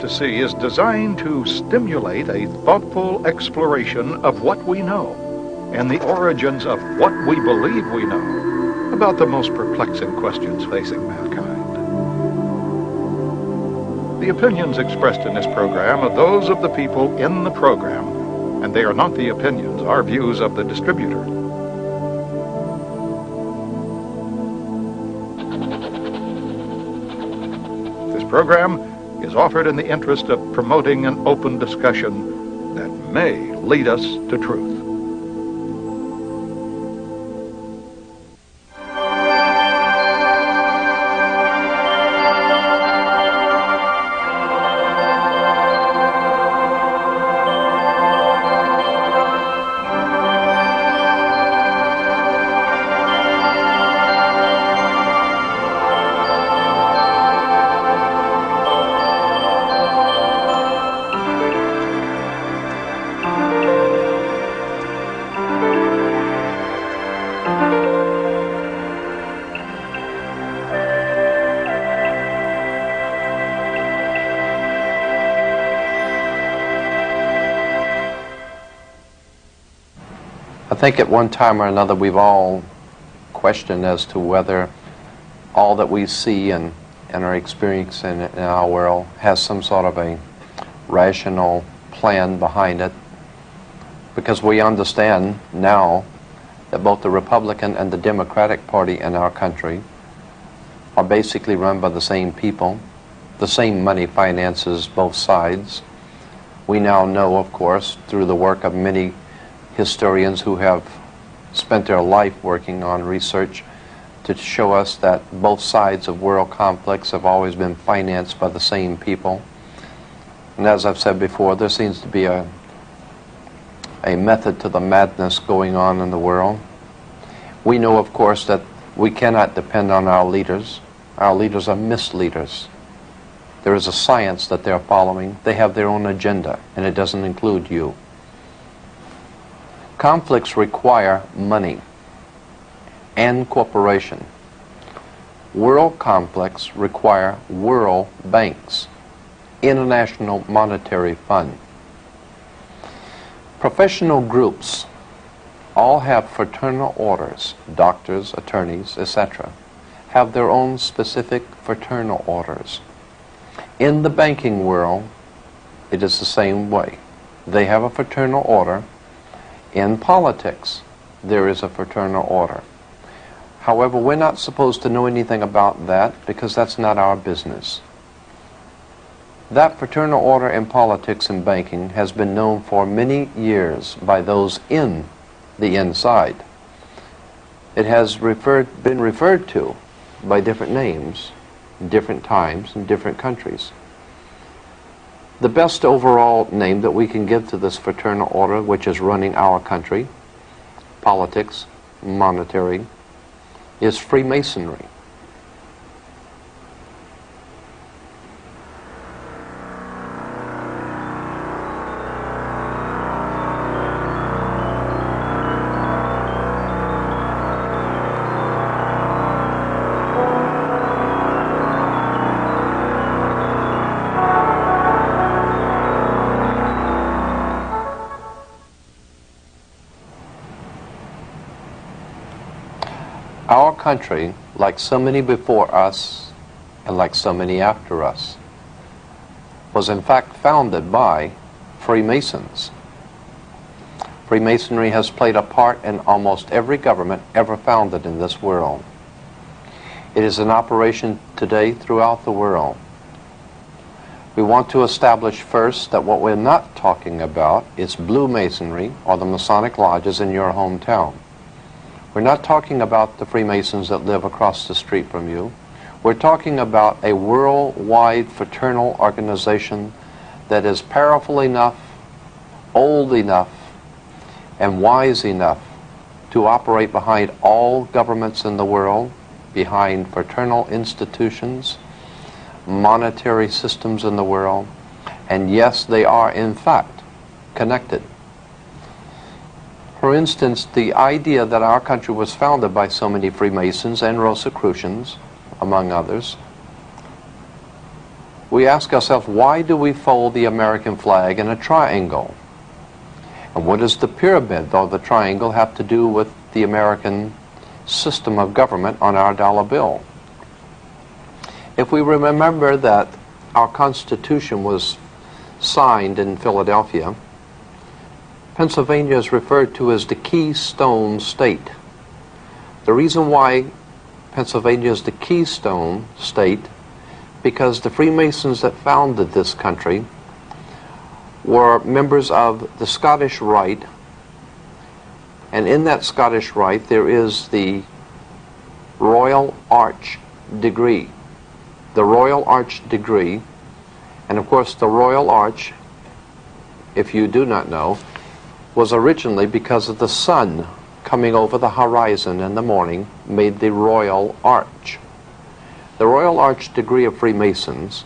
To see is designed to stimulate a thoughtful exploration of what we know and the origins of what we believe we know about the most perplexing questions facing mankind. The opinions expressed in this program are those of the people in the program, and they are not the opinions or views of the distributor. This program is offered in the interest of promoting an open discussion that may lead us to truth. I think at one time or another we've all questioned as to whether all that we see and are experiencing in our world has some sort of a rational plan behind it, because we understand now that both the Republican and the Democratic Party in our country are basically run by the same people. The same money finances both sides. We now know, of course, through the work of many historians who have spent their life working on research to show us that both sides of world conflicts have always been financed by the same people. And as I've said before, there seems to be a method to the madness going on in the world. We know, of course, that we cannot depend on our leaders. Our leaders are misleaders. There is a science that they're following. They have their own agenda, and it doesn't include you. Conflicts require money and cooperation. World conflicts require world banks, International Monetary Fund. Professional groups all have fraternal orders. Doctors, attorneys, etc. have their own specific fraternal orders. In the banking world, it is the same way. They have a fraternal order. In politics, there is a fraternal order. However, we're not supposed to know anything about that because that's not our business. That fraternal order in politics and banking has been known for many years by those in the inside. It has been referred to by different names, different times, in different countries. The best overall name that we can give to this fraternal order, which is running our country, politics, monetary, is Freemasonry. Our country, like so many before us, and like so many after us, was in fact founded by Freemasons. Freemasonry has played a part in almost every government ever founded in this world. It is in operation today throughout the world. We want to establish first that what we're not talking about is Blue Masonry or the Masonic lodges in your hometown. We're not talking about the Freemasons that live across the street from you. We're talking about a worldwide fraternal organization that is powerful enough, old enough, and wise enough to operate behind all governments in the world, behind fraternal institutions, monetary systems in the world, and yes, they are in fact connected. For instance, the idea that our country was founded by so many Freemasons and Rosicrucians, among others, we ask ourselves, why do we fold the American flag in a triangle? And what does the pyramid or the triangle have to do with the American system of government on our dollar bill? If we remember that our Constitution was signed in Philadelphia, Pennsylvania is referred to as the Keystone State. The reason why Pennsylvania is the Keystone State, because the Freemasons that founded this country were members of the Scottish Rite, and in that Scottish Rite there is the Royal Arch degree. The Royal Arch degree, and of course the Royal Arch, if you do not know, was originally because of the sun coming over the horizon in the morning made the Royal Arch. The Royal Arch degree of Freemasons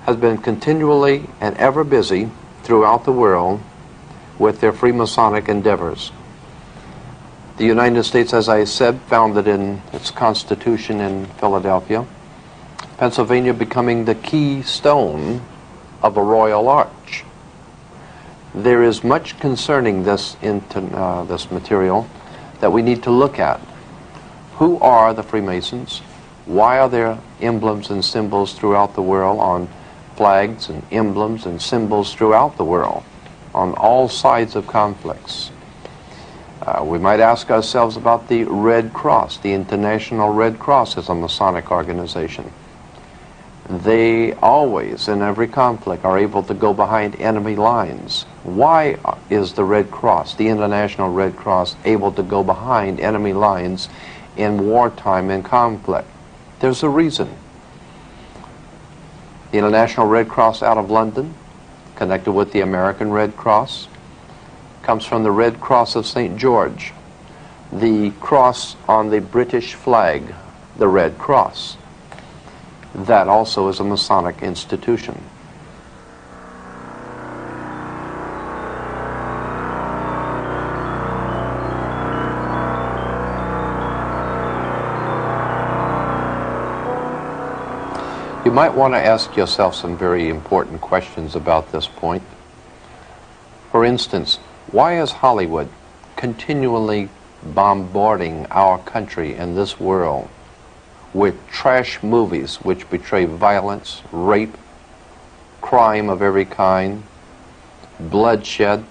has been continually and ever busy throughout the world with their Freemasonic endeavors. The United States, as I said, founded in its Constitution in Philadelphia, Pennsylvania becoming the keystone of a Royal Arch. There is much concerning this material that we need to look at. Who are the Freemasons? Why are there emblems and symbols throughout the world on flags and emblems and symbols throughout the world on all sides of conflicts? We might ask ourselves about the Red Cross. The International Red Cross is a Masonic organization. They always, in every conflict, are able to go behind enemy lines. Why is the Red Cross, the International Red Cross, able to go behind enemy lines in wartime and conflict? There's a reason. The International Red Cross out of London, connected with the American Red Cross, comes from the Red Cross of St. George, the cross on the British flag, the Red Cross. That also is a Masonic institution. You might want to ask yourself some very important questions about this point. For instance, why is Hollywood continually bombarding our country and this world with trash movies which betray violence, rape, crime of every kind, bloodshed?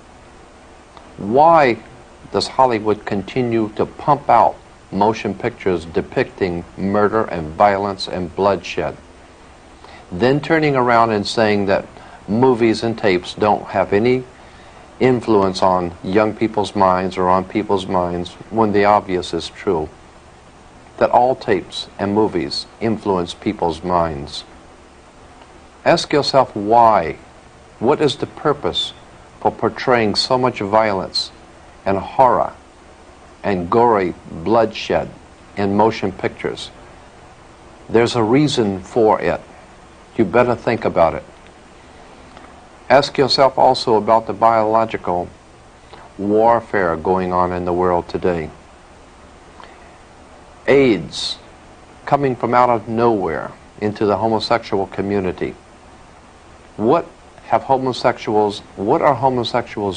Why does Hollywood continue to pump out motion pictures depicting murder and violence and bloodshed, then turning around and saying that movies and tapes don't have any influence on young people's minds or on people's minds, when the obvious is true, that all tapes and movies influence people's minds? Ask yourself why. What is the purpose for portraying so much violence and horror and gory bloodshed in motion pictures? There's a reason for it. You better think about it. Ask yourself also about the biological warfare going on in the world today. AIDS coming from out of nowhere into the homosexual community. What are homosexuals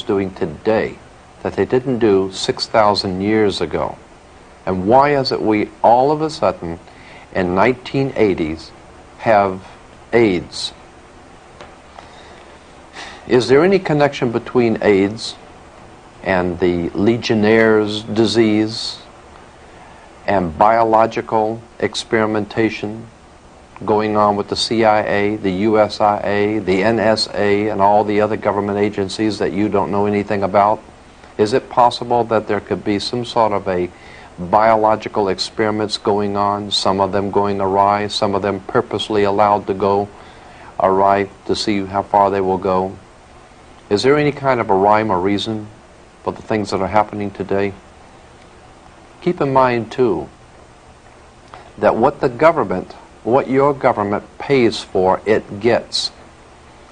doing today that they didn't do 6,000 years ago? And why is it we all of a sudden in 1980s have AIDS? Is there any connection between AIDS and the Legionnaire's disease and biological experimentation going on with the CIA, the USIA, the NSA, and all the other government agencies that you don't know anything about? Is it possible that there could be some sort of a biological experiments going on, some of them going awry, some of them purposely allowed to go awry to see how far they will go? Is there any kind of a rhyme or reason for the things that are happening today? Keep in mind, too, that what your government pays for, it gets.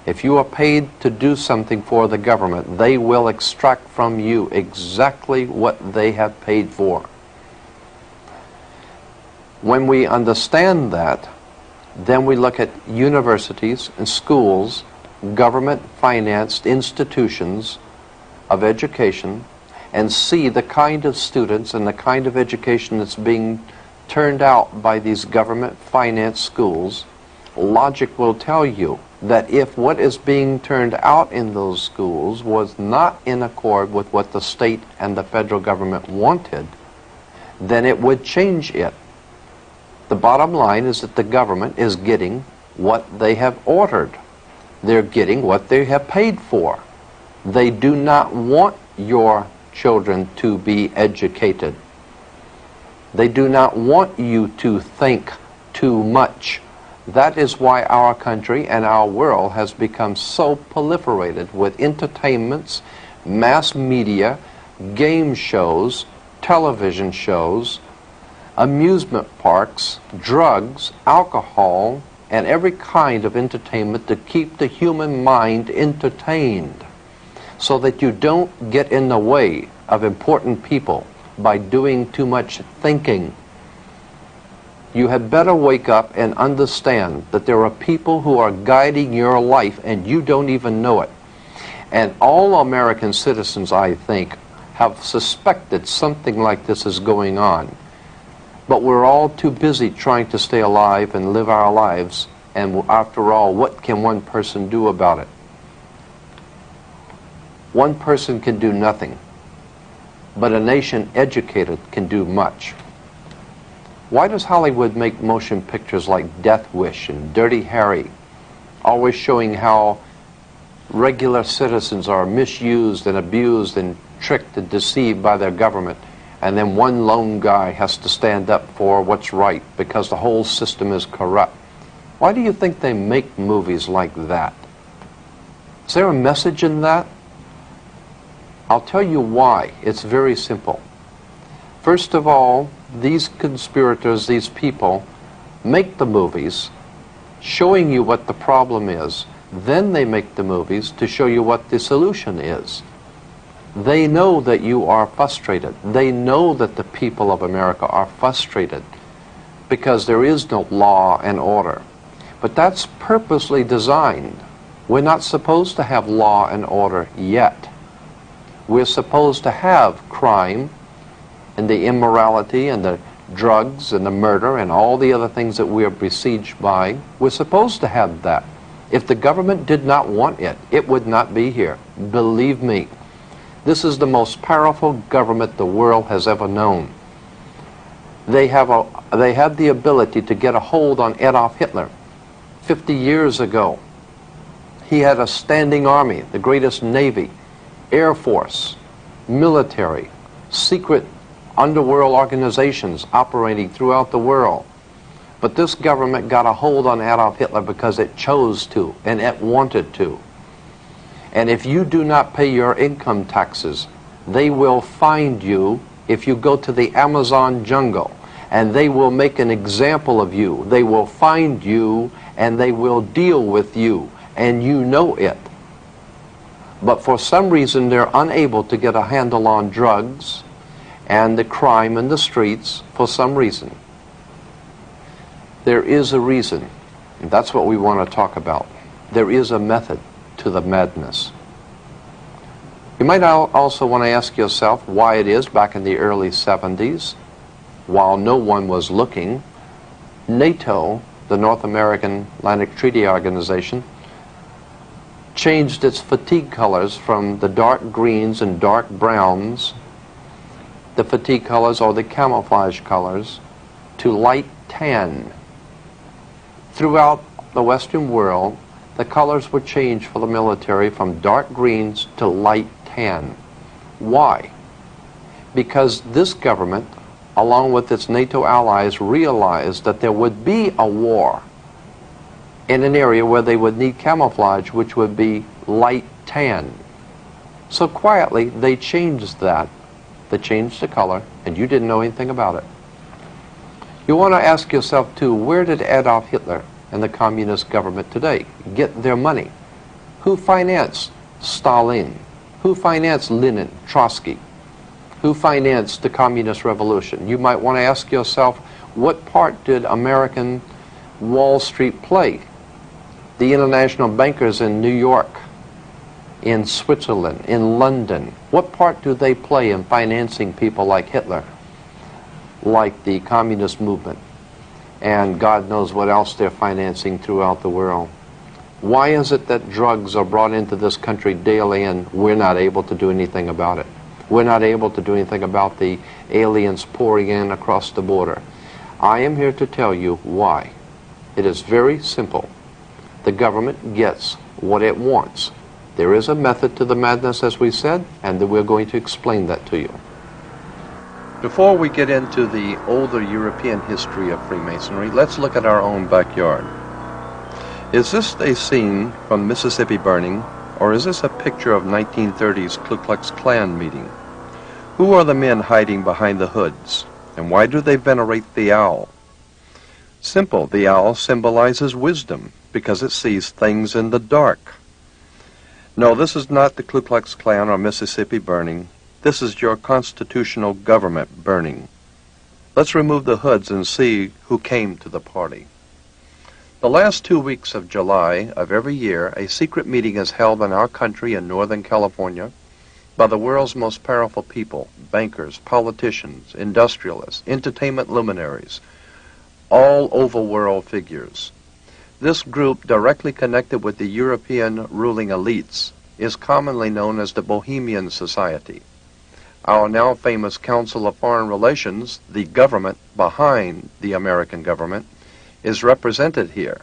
If you are paid to do something for the government, they will extract from you exactly what they have paid for. When we understand that, Then we look at universities and schools, government-financed institutions of education, and see the kind of students and the kind of education that's being turned out by these government-financed schools. Logic will tell you that if what is being turned out in those schools was not in accord with what the state and the federal government wanted, then it would change it. The bottom line is that the government is getting what they have ordered. They're getting what they have paid for. They do not want your children to be educated. They do not want you to think too much. That is why our country and our world has become so proliferated with entertainments, mass media, game shows, television shows, amusement parks, drugs, alcohol, and every kind of entertainment to keep the human mind entertained, so that you don't get in the way of important people by doing too much thinking. You had better wake up and understand that there are people who are guiding your life and you don't even know it. And all American citizens, I think, have suspected something like this is going on. But we're all too busy trying to stay alive and live our lives. And after all, what can one person do about it? One person can do nothing, but a nation educated can do much. Why does Hollywood make motion pictures like Death Wish and Dirty Harry, always showing how regular citizens are misused and abused and tricked and deceived by their government, and then one lone guy has to stand up for what's right because the whole system is corrupt? Why do you think they make movies like that? Is there a message in that? I'll tell you why. It's very simple. First of all, these conspirators, these people, make the movies showing you what the problem is. Then they make the movies to show you what the solution is. They know that you are frustrated. They know that the people of America are frustrated because there is no law and order. But that's purposely designed. We're not supposed to have law and order yet. We're supposed to have crime and the immorality and the drugs and the murder and all the other things that we are besieged by. We're supposed to have that. If the government did not want it, it would not be here. Believe me, this is the most powerful government the world has ever known. They had the ability to get a hold on Adolf Hitler 50 years ago. He had a standing army, the greatest navy, Air Force, military, secret underworld organizations operating throughout the world. But this government got a hold on Adolf Hitler because it chose to and it wanted to. And if you do not pay your income taxes, they will find you if you go to the Amazon jungle, and they will make an example of you. They will find you and they will deal with you, and you know it. But for some reason, they're unable to get a handle on drugs and the crime in the streets for some reason. There is a reason, and that's what we want to talk about. There is a method to the madness. You might also want to ask yourself why it is back in the early 70s, while no one was looking, NATO, the North American Atlantic Treaty Organization, changed its fatigue colors from the dark greens and dark browns, the fatigue colors or the camouflage colors, to light tan. Throughout the Western world, the colors were changed for the military from dark greens to light tan. Why? Because this government, along with its NATO allies, realized that there would be a war in an area where they would need camouflage, which would be light tan. So quietly, they changed that. They changed the color, and you didn't know anything about it. You want to ask yourself, too, where did Adolf Hitler and the communist government today get their money? Who financed Stalin? Who financed Lenin, Trotsky? Who financed the communist revolution? You might want to ask yourself, what part did American Wall Street play? The international bankers in New York, in Switzerland, in London, what part do they play in financing people like Hitler, like the communist movement, and God knows what else they're financing throughout the world? Why is it that drugs are brought into this country daily and we're not able to do anything about it? We're not able to do anything about the aliens pouring in across the border. I am here to tell you why. It is very simple. The government gets what it wants. There is a method to the madness, as we said, and we're going to explain that to you. Before we get into the older European history of Freemasonry, let's look at our own backyard. Is this a scene from Mississippi burning, or is this a picture of 1930s Ku Klux Klan meeting? Who are the men hiding behind the hoods, and why do they venerate the owl? Simple, the owl symbolizes wisdom because it sees things in the dark. No, this is not the Ku Klux Klan or Mississippi burning. This is your constitutional government burning. Let's remove the hoods and see who came to the party. The last 2 weeks of July of every year, a secret meeting is held in our country in Northern California by the world's most powerful people, bankers, politicians, industrialists, entertainment luminaries, all overworld figures. This group, directly connected with the European ruling elites, is commonly known as the Bohemian Society. Our now famous Council of Foreign Relations, the government behind the American government, is represented here,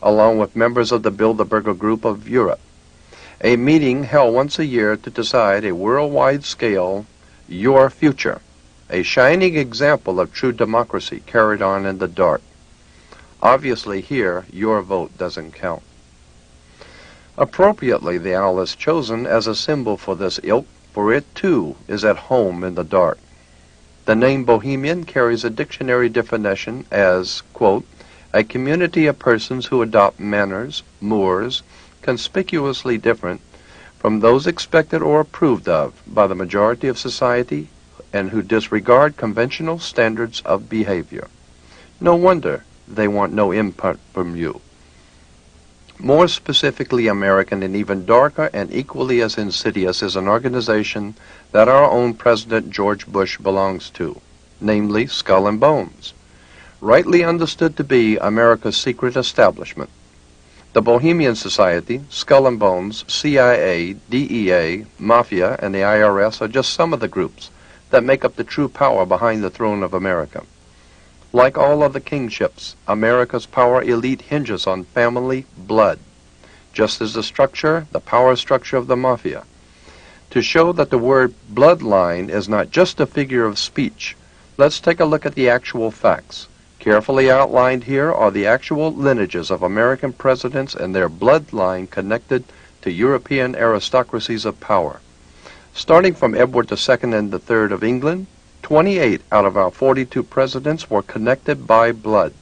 along with members of the Bilderberger Group of Europe. A meeting held once a year to decide a worldwide scale, your future, a shining example of true democracy carried on in the dark. Obviously here, your vote doesn't count. Appropriately, the owl is chosen as a symbol for this ilk, for it too is at home in the dark. The name Bohemian carries a dictionary definition as, quote, a community of persons who adopt manners, mores, conspicuously different from those expected or approved of by the majority of society and who disregard conventional standards of behavior. No wonder they want no input from you. More specifically American and even darker and equally as insidious is an organization that our own President George Bush belongs to, namely Skull and Bones, rightly understood to be America's secret establishment. The Bohemian Society, Skull and Bones, CIA, DEA, Mafia, and the IRS are just some of the groups that make up the true power behind the throne of America. Like all other kingships, America's power elite hinges on family blood, just as the power structure of the Mafia. To show that the word bloodline is not just a figure of speech, let's take a look at the actual facts. Carefully outlined here are the actual lineages of American presidents and their bloodline connected to European aristocracies of power. Starting from Edward II and III of England, 28 out of our 42 presidents were connected by blood,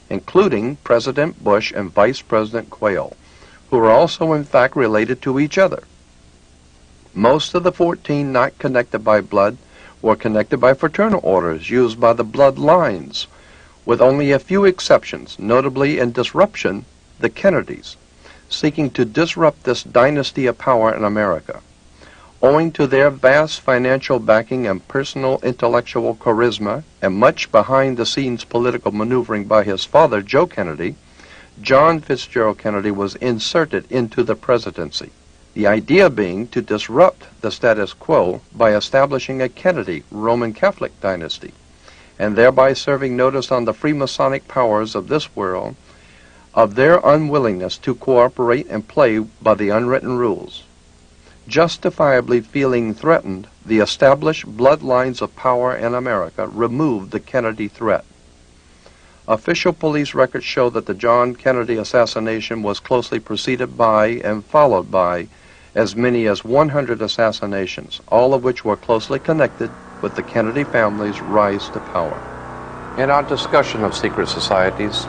including President Bush and Vice President Quayle, who are also in fact related to each other. Most of the 14 not connected by blood were connected by fraternal orders used by the bloodlines, with only a few exceptions, notably in disruption, the Kennedys, seeking to disrupt this dynasty of power in America. Owing to their vast financial backing and personal intellectual charisma and much behind-the-scenes political maneuvering by his father, Joe Kennedy, John Fitzgerald Kennedy was inserted into the presidency, the idea being to disrupt the status quo by establishing a Kennedy Roman Catholic dynasty, and thereby serving notice on the Freemasonic powers of this world of their unwillingness to cooperate and play by the unwritten rules. Justifiably feeling threatened, the established bloodlines of power in America removed the Kennedy threat. Official police records show that the John Kennedy assassination was closely preceded by and followed by as many as 100 assassinations, all of which were closely connected with the Kennedy family's rise to power. In our discussion of secret societies,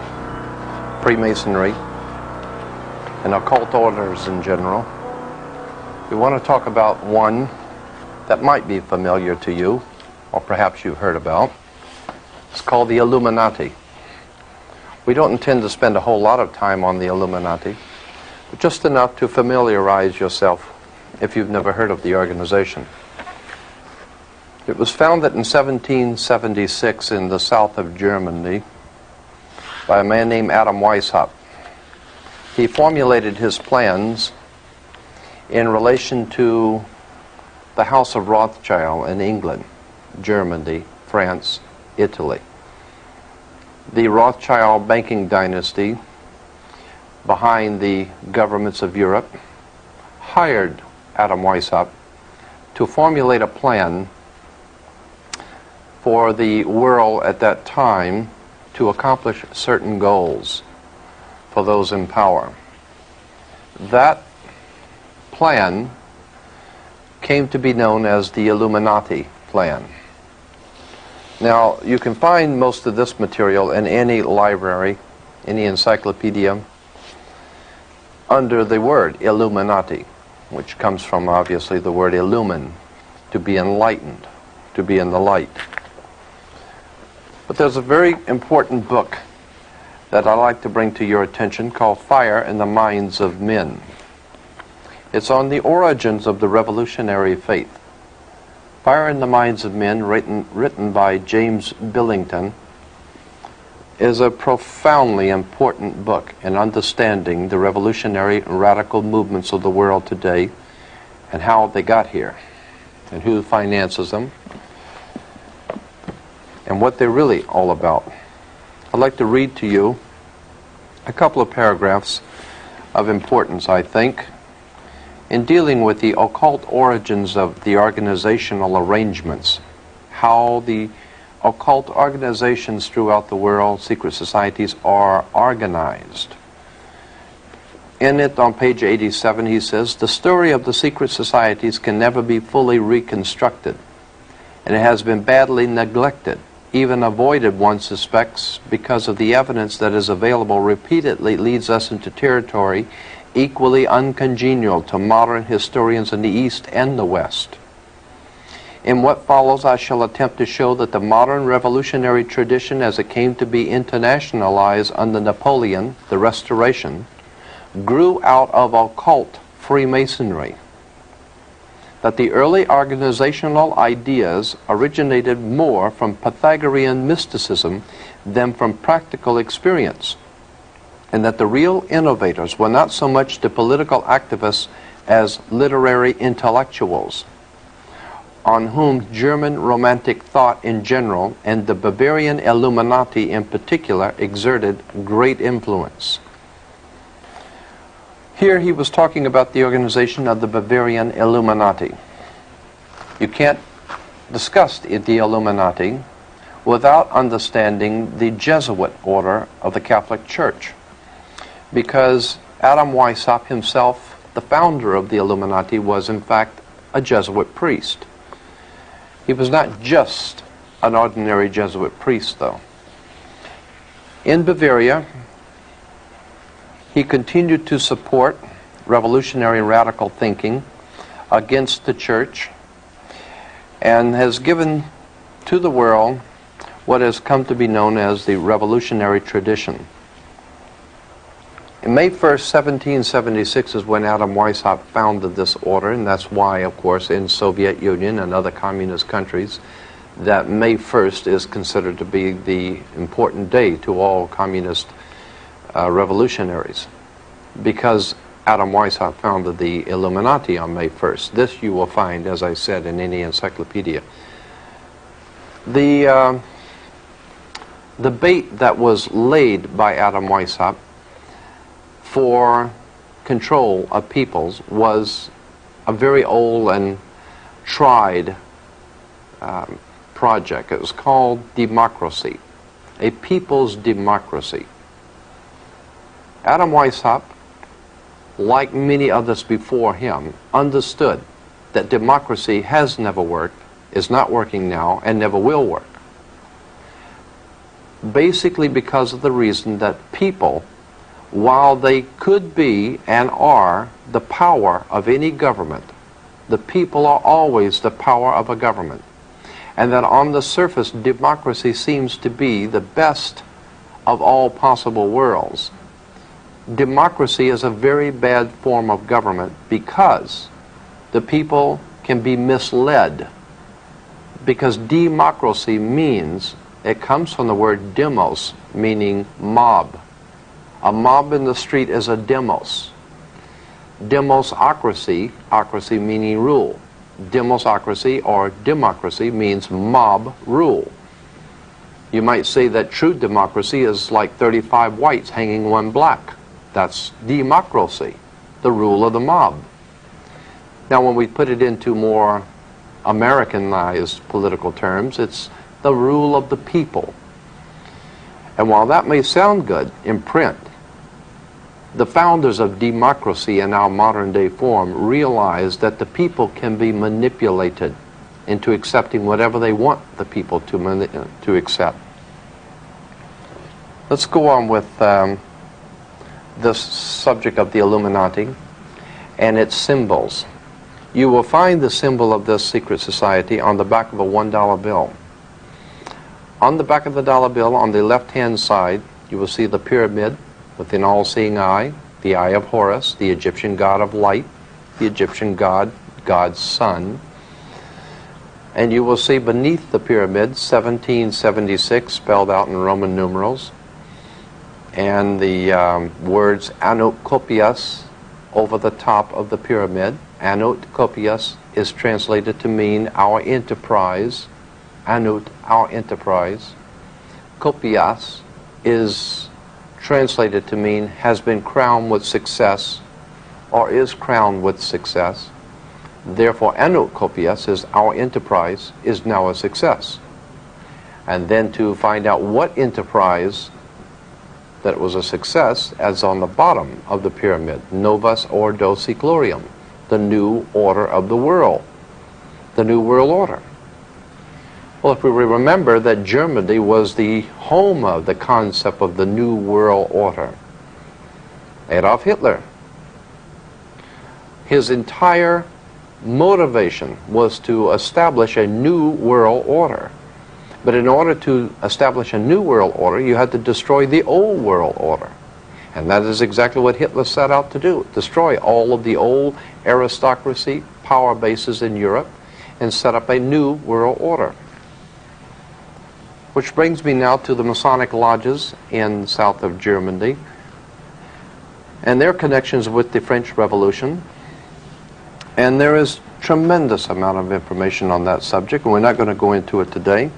Freemasonry, and occult orders in general, we want to talk about one that might be familiar to you, or perhaps you've heard about. It's called the Illuminati. We don't intend to spend a whole lot of time on the Illuminati, but just enough to familiarize yourself if you've never heard of the organization. It was founded in 1776 in the south of Germany by a man named Adam Weishaupt. He formulated his plans in relation to the House of Rothschild in England, Germany, France, Italy. The Rothschild banking dynasty behind the governments of Europe hired Adam Weishaupt to formulate a plan for the world at that time to accomplish certain goals for those in power. That plan came to be known as the Illuminati plan. Now, you can find most of this material in any library, any encyclopedia, under the word Illuminati, which comes from obviously the word illumine, to be enlightened, to be in the light. But there's a very important book that I'd like to bring to your attention called Fire in the Minds of Men. It's on the origins of the revolutionary faith. Fire in the Minds of Men, written by James Billington, is a profoundly important book in understanding the revolutionary and radical movements of the world today and how they got here and who finances them and what they're really all about. I'd like to read to you a couple of paragraphs of importance, I think, in dealing with the occult origins of the organizational arrangements, how the occult organizations throughout the world, secret societies, are organized. In it, on page 87, he says, "The story of the secret societies can never be fully reconstructed, and it has been badly neglected, even avoided, one suspects, because of the evidence that is available repeatedly leads us into territory equally uncongenial to modern historians in the East and the West. In what follows, I shall attempt to show that the modern revolutionary tradition as it came to be internationalized under Napoleon, the Restoration, grew out of occult Freemasonry, that the early organizational ideas originated more from Pythagorean mysticism than from practical experience, and that the real innovators were not so much the political activists as literary intellectuals, on whom German Romantic thought in general and the Bavarian Illuminati in particular exerted great influence." Here he was talking about the organization of the Bavarian Illuminati. You can't discuss the Illuminati without understanding the Jesuit order of the Catholic Church, because Adam Weishaupt himself, the founder of the Illuminati, was in fact a Jesuit priest. He was not just an ordinary Jesuit priest, though. In Bavaria, he continued to support revolutionary and radical thinking against the church and has given to the world what has come to be known as the revolutionary tradition. In May 1st, 1776 is when Adam Weishaupt founded this order, and that's why, of course, in Soviet Union and other communist countries, that May 1st is considered to be the important day to all communist revolutionaries, because Adam Weishaupt founded the Illuminati on May 1st. This you will find, as I said, in any encyclopedia. The bait that was laid by Adam Weishaupt for control of peoples was a very old and tried project. It was called democracy, a people's democracy. Adam Weishaupt, like many others before him, understood that democracy has never worked, is not working now, and never will work. Basically because of the reason that people, while they could be and are the power of any government, the people are always the power of a government. And that on the surface, democracy seems to be the best of all possible worlds. Democracy is a very bad form of government because the people can be misled. Because democracy means, it comes from the word demos, meaning mob. A mob in the street is a demos. Demosocracy, ocracy meaning rule. Demosocracy or democracy means mob rule. You might say that true democracy is like 35 whites hanging one black. That's democracy, the rule of the mob. Now when we put it into more Americanized political terms, it's the rule of the people. And while that may sound good in print, the founders of democracy in our modern day form realized that the people can be manipulated into accepting whatever they want the people to accept. Let's go on with this subject of the Illuminati and its symbols. You will find the symbol of this secret society on the back of a $1 bill. On the back of the dollar bill, on the left-hand side, you will see the pyramid with an all-seeing eye, the eye of Horus, the Egyptian god of light, the Egyptian god, God's son. And you will see beneath the pyramid 1776 spelled out in Roman numerals, and the words Anokopias over the top of the pyramid. Anokopias is translated to mean our enterprise. Anut, our enterprise. Kopias is translated to mean has been crowned with success or is crowned with success. Therefore, Anokopias is our enterprise is now a success. And then to find out what enterprise that was a success, as on the bottom of the pyramid, Novus Ordo Seclorum, the new order of the world, the new world order. Well, if we remember that Germany was the home of the concept of the new world order, Adolf Hitler, his entire motivation was to establish a new world order. But in order to establish a new world order, you had to destroy the old world order. And that is exactly what Hitler set out to do, destroy all of the old aristocracy, power bases in Europe, and set up a new world order. Which brings me now to the Masonic lodges in south of Germany and their connections with the French Revolution. And there is tremendous amount of information on that subject, and we're not going to go into it today.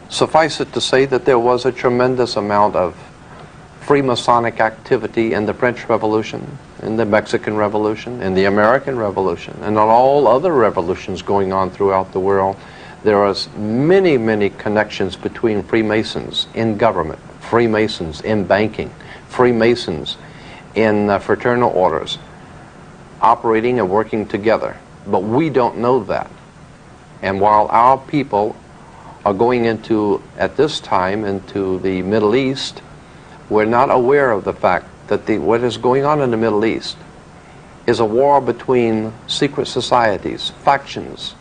Suffice it to say that there was a tremendous amount of Freemasonic activity in the French Revolution, in the Mexican Revolution, in the American Revolution, and on all other revolutions going on throughout the world. There are many, many connections between Freemasons in government, Freemasons in banking, Freemasons in fraternal orders, operating and working together. But we don't know that. And while our people are going into, at this time, into the Middle East, we're not aware of the fact that what is going on in the Middle East is a war between secret societies, factions,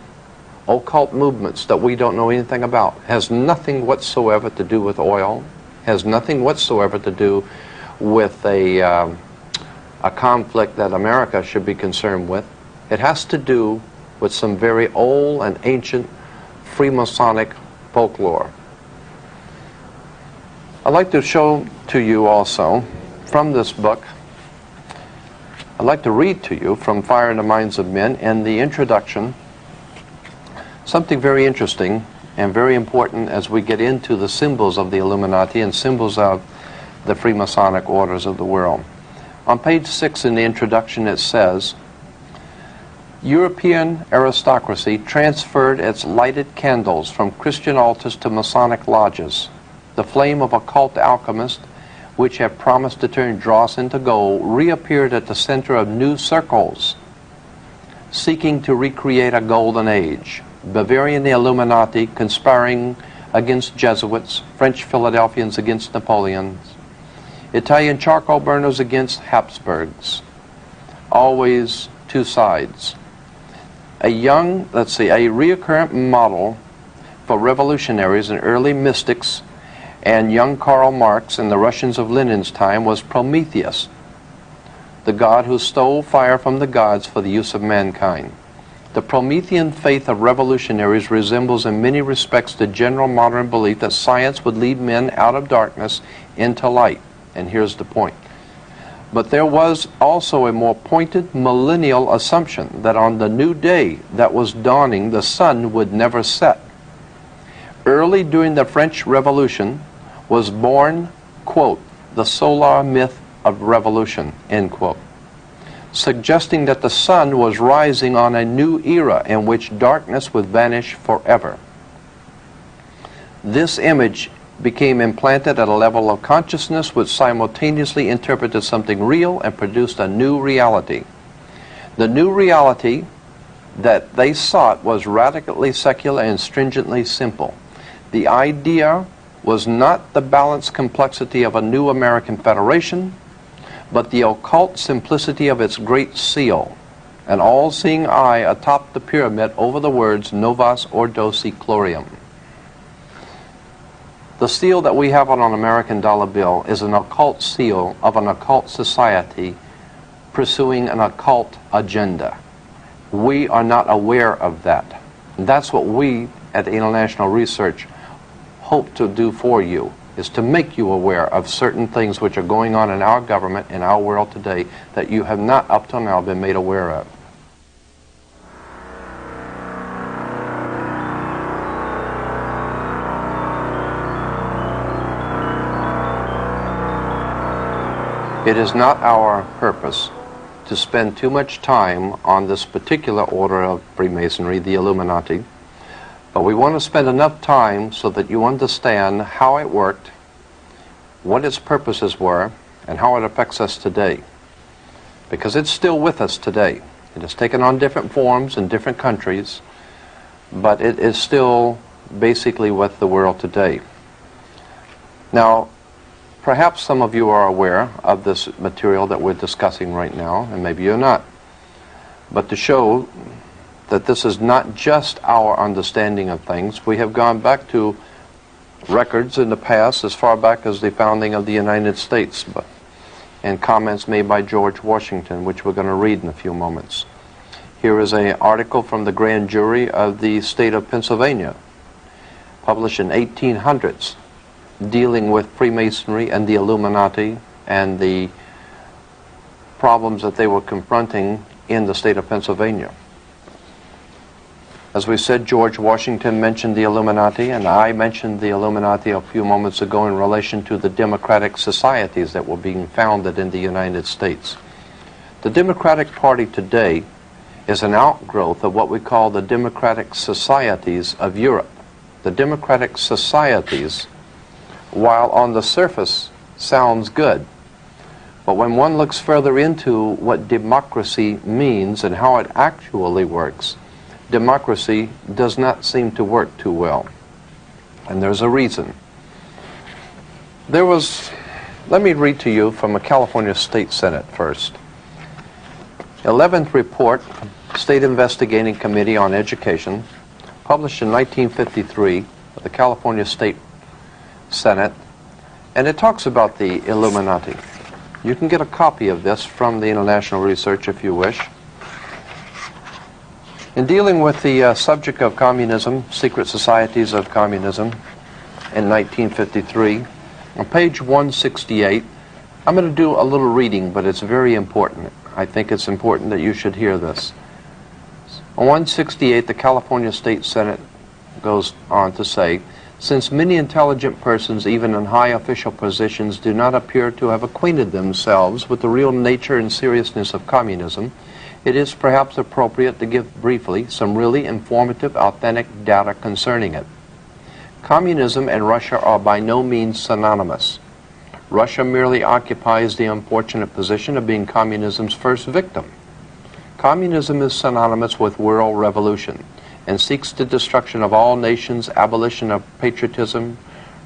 occult movements that we don't know anything about. Has nothing whatsoever to do with oil, has nothing whatsoever to do with a conflict that America should be concerned with. It has to do with some very old and ancient Freemasonic folklore. I'd like to show to you also from this book, I'd like to read to you from Fire in the Minds of Men in the introduction, something very interesting and very important as we get into the symbols of the Illuminati and symbols of the Freemasonic orders of the world. On page 6 in the introduction it says, European aristocracy transferred its lighted candles from Christian altars to Masonic lodges. The flame of occult alchemists, which have promised to turn dross into gold, reappeared at the center of new circles, seeking to recreate a golden age. Bavarian Illuminati conspiring against Jesuits, French Philadelphians against Napoleons, Italian charcoal burners against Habsburgs. Always two sides. A reoccurrent model for revolutionaries and early mystics And young Karl Marx in the Russians of Lenin's time was Prometheus, the god who stole fire from the gods for the use of mankind. The Promethean faith of revolutionaries resembles in many respects the general modern belief that science would lead men out of darkness into light. And here's the point. But there was also a more pointed millennial assumption that on the new day that was dawning, the sun would never set. Early during the French Revolution was born, quote, the solar myth of revolution, end quote, suggesting that the sun was rising on a new era in which darkness would vanish forever. This image became implanted at a level of consciousness which simultaneously interpreted something real and produced a new reality. The new reality that they sought was radically secular and stringently simple. The idea was not the balanced complexity of a new American federation, but the occult simplicity of its great seal, an all-seeing eye atop the pyramid over the words Novus Ordo Seclorum. The seal that we have on an American dollar bill is an occult seal of an occult society pursuing an occult agenda. We are not aware of that. And that's what we at International Research hope to do for you, is to make you aware of certain things which are going on in our government, in our world today, that you have not up till now been made aware of. It is not our purpose to spend too much time on this particular order of Freemasonry, the Illuminati, but we want to spend enough time so that you understand how it worked, what its purposes were, and how it affects us today. Because it's still with us today. It has taken on different forms in different countries, but it is still basically with the world today. Now, perhaps some of you are aware of this material that we're discussing right now, and maybe you're not. But to show that this is not just our understanding of things, we have gone back to records in the past, as far back as the founding of the United States, and comments made by George Washington, which we're going to read in a few moments. Here is an article from the grand jury of the state of Pennsylvania, published in 1800s, dealing with Freemasonry and the Illuminati and the problems that they were confronting in the state of Pennsylvania. As we said, George Washington mentioned the Illuminati, and I mentioned the Illuminati a few moments ago in relation to the democratic societies that were being founded in the United States. The Democratic Party today is an outgrowth of what we call the democratic societies of Europe. The democratic societies, while on the surface sounds good, but when one looks further into what democracy means and how it actually works, democracy does not seem to work too well. And there's a reason. Let me read to you from a California State Senate first. 11th report, State Investigating Committee on Education, published in 1953 by the California State Senate, and it talks about the Illuminati. You can get a copy of this from the International Research if you wish. In dealing with the subject of communism, secret societies of communism, in 1953, on page 168, I'm going to do a little reading, but it's very important. I think it's important that you should hear this. On 168, the California State Senate goes on to say, since many intelligent persons, even in high official positions, do not appear to have acquainted themselves with the real nature and seriousness of communism, it is perhaps appropriate to give briefly some really informative, authentic data concerning it. Communism and Russia are by no means synonymous. Russia merely occupies the unfortunate position of being communism's first victim. Communism is synonymous with world revolution and seeks the destruction of all nations, abolition of patriotism,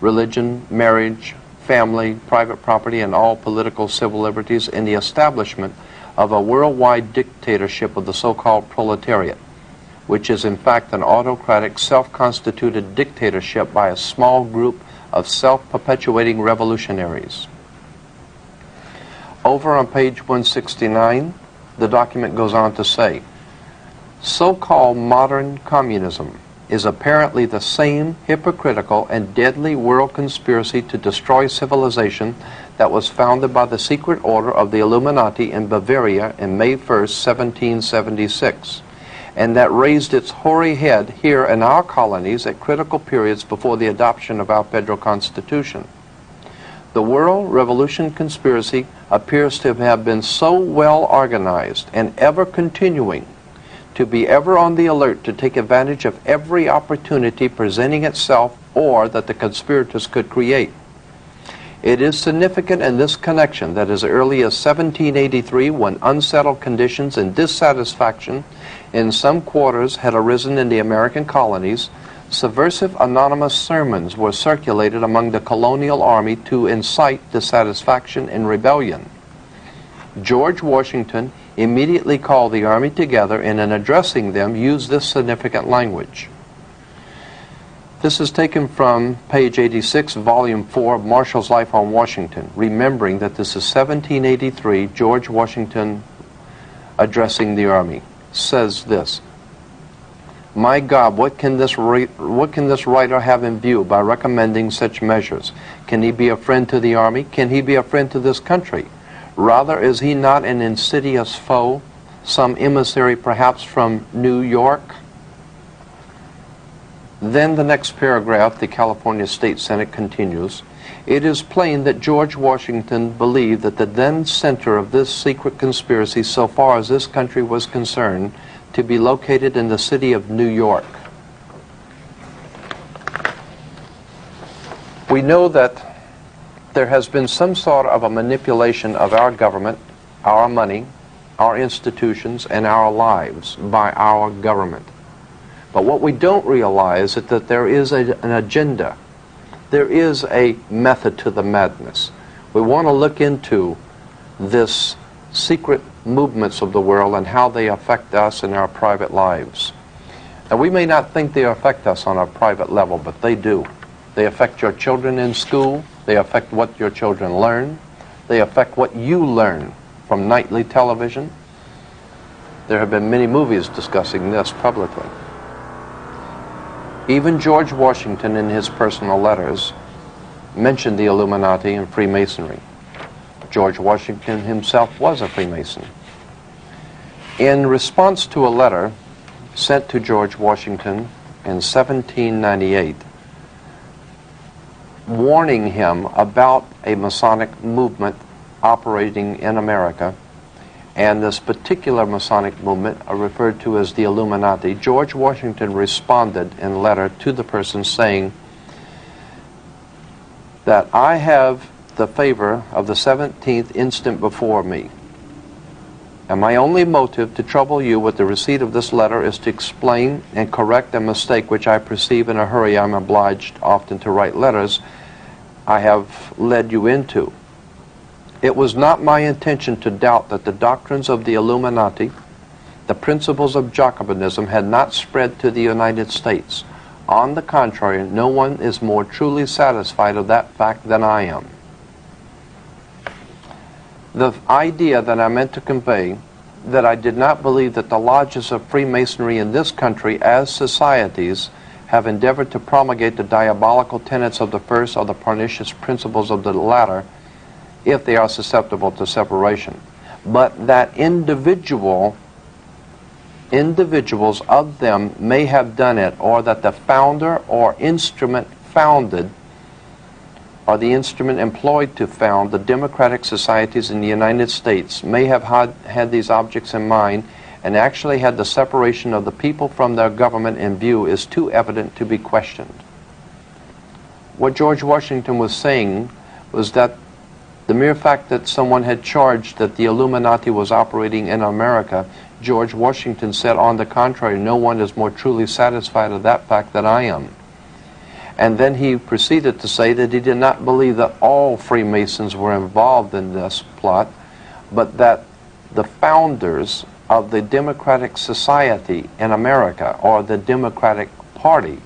religion, marriage, family, private property, and all political civil liberties, and the establishment of a worldwide dictatorship of the so-called proletariat, which is in fact an autocratic, self-constituted dictatorship by a small group of self-perpetuating revolutionaries. Over on page 169, the document goes on to say, so-called modern communism is apparently the same hypocritical and deadly world conspiracy to destroy civilization that was founded by the secret order of the Illuminati in Bavaria in May 1st, 1776, and that raised its hoary head here in our colonies at critical periods before the adoption of our federal constitution. The world revolution conspiracy appears to have been so well organized and ever continuing to be ever on the alert to take advantage of every opportunity presenting itself or that the conspirators could create. It is significant in this connection that as early as 1783, when unsettled conditions and dissatisfaction in some quarters had arisen in the American colonies, subversive anonymous sermons were circulated among the colonial army to incite dissatisfaction and rebellion. George Washington immediately called the army together and in addressing them used this significant language. This is taken from page 86, volume 4 of Marshall's Life on Washington, remembering that this is 1783, George Washington addressing the army. Says this, "My God, what can this writer have in view by recommending such measures? Can he be a friend to the army? Can he be a friend to this country? Rather, is he not an insidious foe, some emissary perhaps from New York?" Then the next paragraph, the California State Senate continues, "It is plain that George Washington believed that the then center of this secret conspiracy, so far as this country was concerned, to be located in the city of New York." We know that there has been some sort of a manipulation of our government, our money, our institutions, and our lives by our government. But what we don't realize is that there is an agenda. There is a method to the madness. We want to look into this secret movements of the world and how they affect us in our private lives. Now, we may not think they affect us on a private level, but they do. They affect your children in school. They affect what your children learn. They affect what you learn from nightly television. There have been many movies discussing this publicly. Even George Washington, in his personal letters, mentioned the Illuminati and Freemasonry. George Washington himself was a Freemason. In response to a letter sent to George Washington in 1798, warning him about a Masonic movement operating in America, and this particular Masonic movement are referred to as the Illuminati, George Washington responded in a letter to the person saying that I have the favor of the 17th instant before me, and my only motive to trouble you with the receipt of this letter is to explain and correct a mistake which I perceive in a hurry I'm obliged often to write letters I have led you into. It was not my intention to doubt that the doctrines of the Illuminati, the principles of Jacobinism, had not spread to the United States. On the contrary, no one is more truly satisfied of that fact than I am. The idea that I meant to convey, that I did not believe that the lodges of Freemasonry in this country as societies have endeavored to promulgate the diabolical tenets of the first or the pernicious principles of the latter, if they are susceptible to separation, but that individuals of them may have done it, or that the founder or instrument founded, or the instrument employed to found the democratic societies in the United States may have had these objects in mind and actually had the separation of the people from their government in view is too evident to be questioned. What George Washington was saying was that the mere fact that someone had charged that the Illuminati was operating in America, George Washington said, on the contrary, no one is more truly satisfied of that fact than I am. And then he proceeded to say that he did not believe that all Freemasons were involved in this plot, but that the founders of the Democratic Society in America, or the Democratic Party,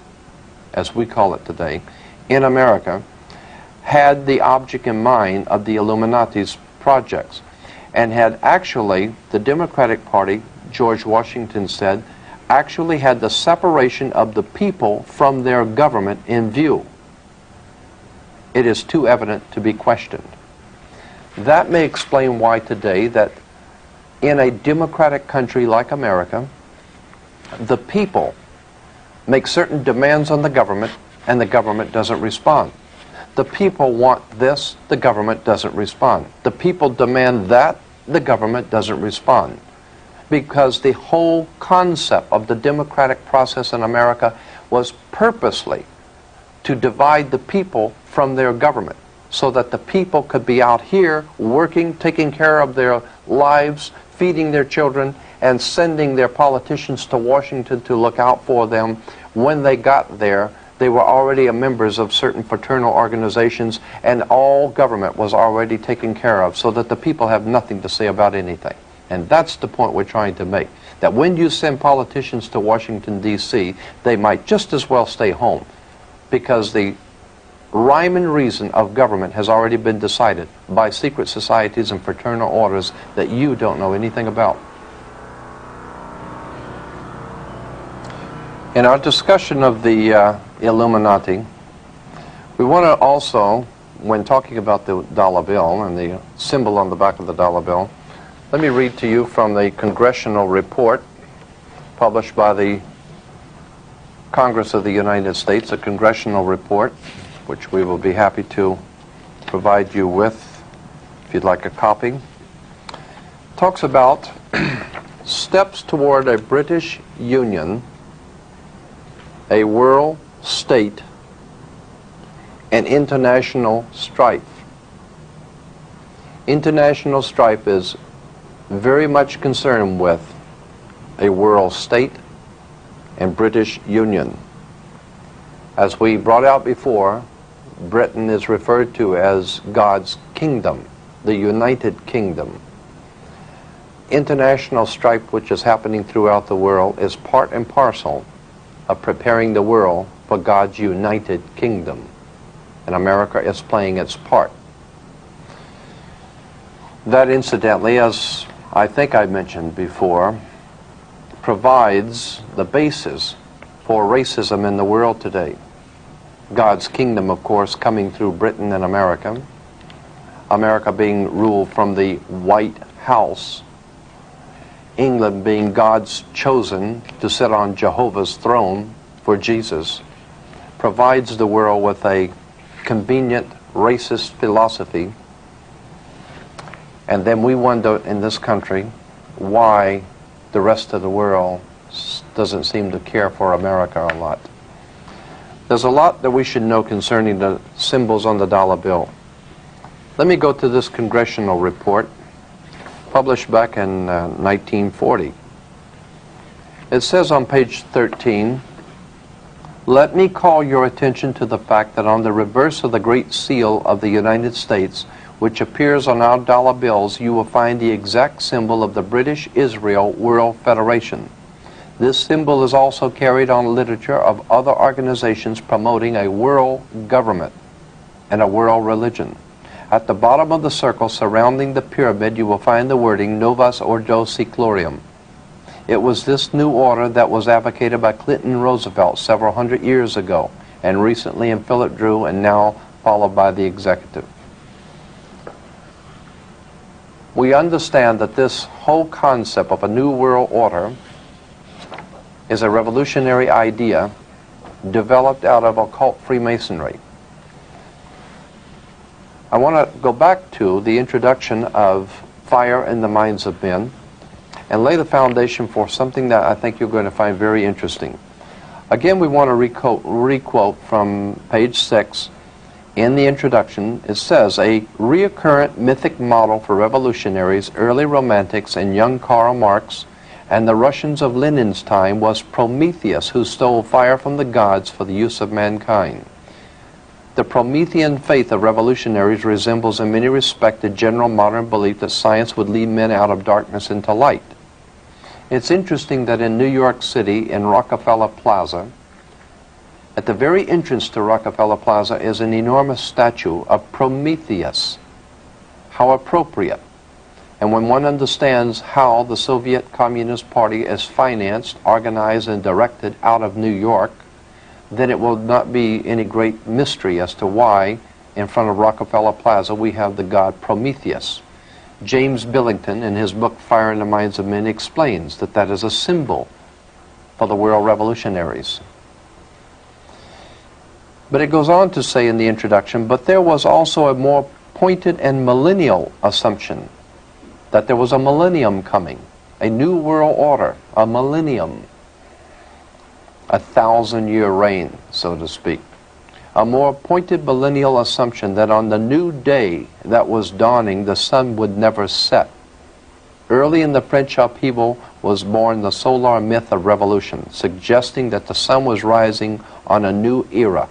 as we call it today, in America, had the object in mind of the Illuminati's projects, and had actually, the Democratic Party, George Washington said, actually had the separation of the people from their government in view. It is too evident to be questioned. That may explain why today that in a democratic country like America, the people make certain demands on the government and the government doesn't respond. The people want this, the government doesn't respond. The people demand that, the government doesn't respond. Because the whole concept of the democratic process in America was purposely to divide the people from their government, so that the people could be out here working, taking care of their lives, feeding their children, and sending their politicians to Washington to look out for them. When they got there, they were already members of certain fraternal organizations, and all government was already taken care of, so that the people have nothing to say about anything. And that's the point we're trying to make, that when you send politicians to Washington, D.C., they might just as well stay home, because the rhyme and reason of government has already been decided by secret societies and fraternal orders that you don't know anything about. In our discussion of the Illuminati, we want to also, when talking about the dollar bill and the symbol on the back of the dollar bill, let me read to you from the congressional report published by the Congress of the United States, a congressional report which we will be happy to provide you with if you'd like a copy. Talks about steps toward a British Union, a world state, and international strife. International strife is very much concerned with a world state and British Union. As we brought out before, Britain is referred to as God's kingdom, the United Kingdom. International strife, which is happening throughout the world, is part and parcel of preparing the world for God's United Kingdom. And America is playing its part. That, incidentally, as I think I mentioned before, provides the basis for racism in the world today. God's kingdom, of course, coming through Britain and America. America being ruled from the White House. England being God's chosen to sit on Jehovah's throne for Jesus, provides the world with a convenient racist philosophy. And then we wonder in this country why the rest of the world doesn't seem to care for America a lot. There's a lot that we should know concerning the symbols on the dollar bill. Let me go to this congressional report published back in 1940. It says on page 13, "Let me call your attention to the fact that on the reverse of the Great Seal of the United States, which appears on our dollar bills, you will find the exact symbol of the British Israel World Federation. This symbol is also carried on literature of other organizations promoting a world government and a world religion. At the bottom of the circle surrounding the pyramid, you will find the wording Novus Ordo Seclorum. It was this new order that was advocated by Clinton Roosevelt several hundred years ago, and recently in Philip Drew, and now followed by the executive." We understand that this whole concept of a new world order is a revolutionary idea developed out of occult Freemasonry. I want to go back to the introduction of fire in the minds of men and lay the foundation for something that I think you're going to find very interesting. Again, we want to requote from page 6. In the introduction, it says, "A reoccurrent mythic model for revolutionaries, early romantics, and young Karl Marx, and the Russians of Lenin's time was Prometheus, who stole fire from the gods for the use of mankind. The Promethean faith of revolutionaries resembles in many respects the general modern belief that science would lead men out of darkness into light." It's interesting that in New York City, in Rockefeller Plaza, At the very entrance to Rockefeller Plaza is an enormous statue of Prometheus. How appropriate. And when one understands how the Soviet Communist Party is financed, organized, and directed out of New York, then it will not be any great mystery as to why in front of Rockefeller Plaza we have the god Prometheus. James Billington, in his book Fire in the Minds of Men, explains that that is a symbol for the world revolutionaries. But it goes on to say in the introduction, but there was also a more pointed and millennial assumption that there was a millennium coming, a new world order, a millennium, a 1,000-year reign, so to speak. A more pointed millennial assumption that on the new day that was dawning, the sun would never set. Early in the French upheaval was born the solar myth of revolution, suggesting that the sun was rising on a new era.